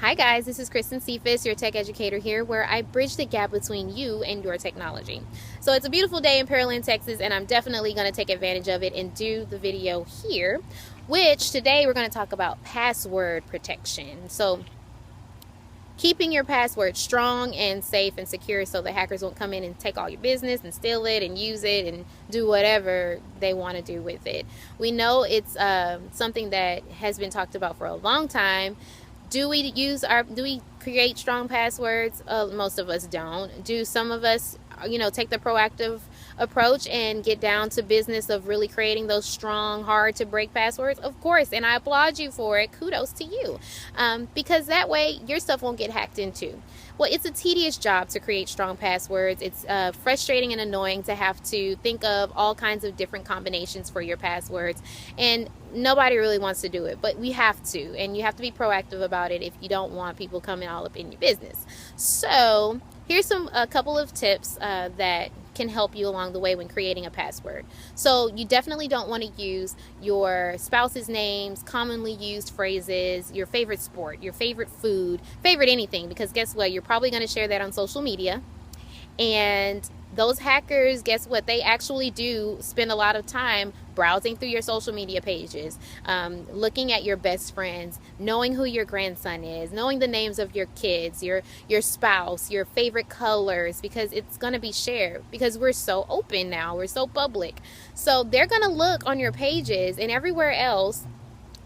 Hi guys, this is Kristen Cephas, your tech educator here, where I bridge the gap between you and your technology. So it's a beautiful day in Pearland, Texas, and I'm definitely going to take advantage of it and do the video here, which today we're going to talk about password protection. So keeping your password strong and safe and secure so the hackers won't come in and take all your business and steal it and use it and do whatever they want to do with it. We know it's something that has been talked about for a long time. Do we create strong passwords? Most of us don't. Do some of us, take the proactive approach and get down to business of really creating those strong, hard to break passwords? Of course, and I applaud you for it. Kudos to you, because that way your stuff won't get hacked into. Well, it's a tedious job to create strong passwords. It's frustrating and annoying to have to think of all kinds of different combinations for your passwords, and nobody really wants to do it, but we have to, and you have to be proactive about it if you don't want people coming all up in your business. So here's a couple of tips that can help you along the way when creating a password. So you definitely don't want to use your spouse's names, commonly used phrases, your favorite sport, your favorite food, favorite anything, because guess what? You're probably going to share that on social media. And those hackers, guess what? They actually do spend a lot of time browsing through your social media pages, looking at your best friends, knowing who your grandson is, knowing the names of your kids, your spouse, your favorite colors, because it's going to be shared, because we're so open now, we're so public. So they're going to look on your pages and everywhere else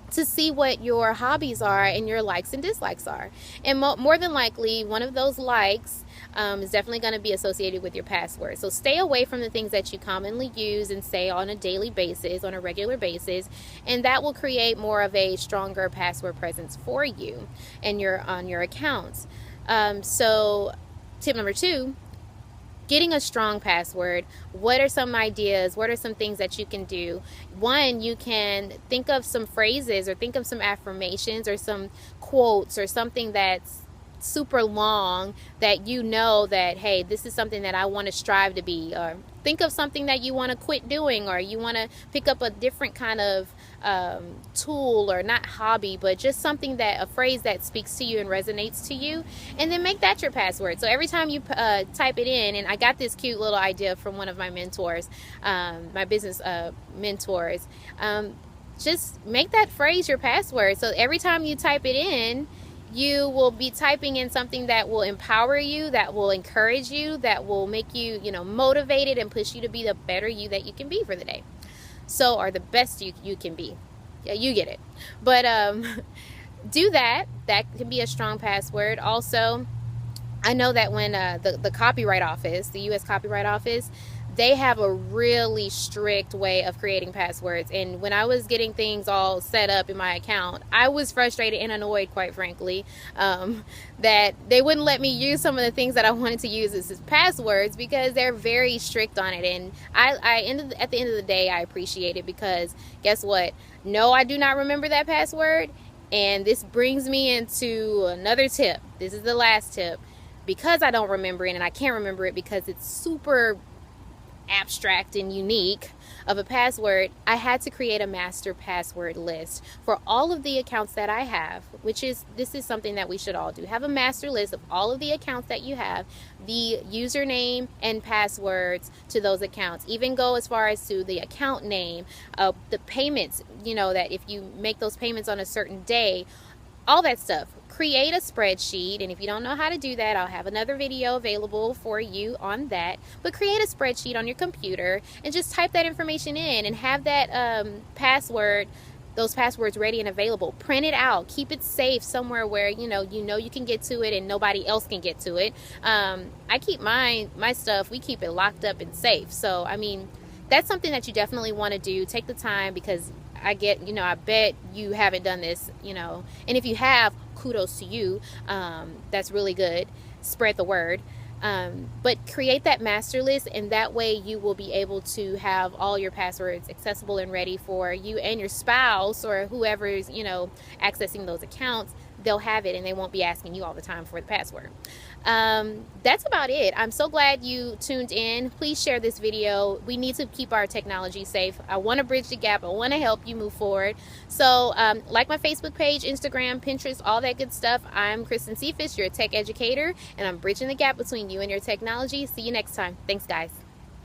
to see what your hobbies are and your likes and dislikes are. And more than likely, one of those likes is definitely going to be associated with your password. So stay away from the things that you commonly use and say on a daily basis, on a regular basis, and that will create more of a stronger password presence for you and on your accounts. So tip number 2, getting a strong password. What are some ideas? What are some things that you can do? One, you can think of some phrases or think of some affirmations or some quotes or something that's super long that you know that, hey, this is something that I want to strive to be. Or think of something that you want to quit doing, or you want to pick up a different kind of tool, or not hobby, but just something, that a phrase that speaks to you and resonates to you, and then make that your password. So every time you type it in, and I got this cute little idea from one of my mentors, my business mentors, just make that phrase your password. So every time you type it in, you will be typing in something that will empower you, that will encourage you, that will make you, motivated and push you to be the better you that you can be for the day. So, or the best you can be. Yeah, you get it. But do that. That can be a strong password. Also, I know that when the Copyright Office, the U.S. Copyright Office, they have a really strict way of creating passwords. And when I was getting things all set up in my account, I was frustrated and annoyed, quite frankly, that they wouldn't let me use some of the things that I wanted to use as passwords, because they're very strict on it. And at the end of the day, I appreciate it, because guess what? No, I do not remember that password. And this brings me into another tip. This is the last tip. Because I don't remember it, and I can't remember it because it's super abstract and unique of a password, I had to create a master password list for all of the accounts that I have, this is something that we should all do. Have a master list of all of the accounts that you have, the username and passwords to those accounts. Even go as far as to the account name, the payments, that if you make those payments on a certain day, all that stuff. Create a spreadsheet, and if you don't know how to do that, I'll have another video available for you on that. But create a spreadsheet on your computer and just type that information in, and have that those passwords ready and available. Print it out. Keep it safe somewhere where you can get to it and nobody else can get to it. I keep my stuff. We keep it locked up and safe. So I mean, that's something that you definitely want to do. Take the time, because I bet you haven't done this, and if you have, kudos to you. That's really good. Spread the word. But create that master list, and that way you will be able to have all your passwords accessible and ready for you and your spouse, or whoever's, accessing those accounts, they'll have it and they won't be asking you all the time for the password. That's about it. I'm so glad you tuned in. Please share this video. We need to keep our technology safe. I want to bridge the gap. I want to help you move forward. So like my Facebook page, Instagram, Pinterest, all that good stuff. I'm Kristen Cephas, you're a tech educator, and I'm bridging the gap between you and your technology. See you next time. Thanks, guys.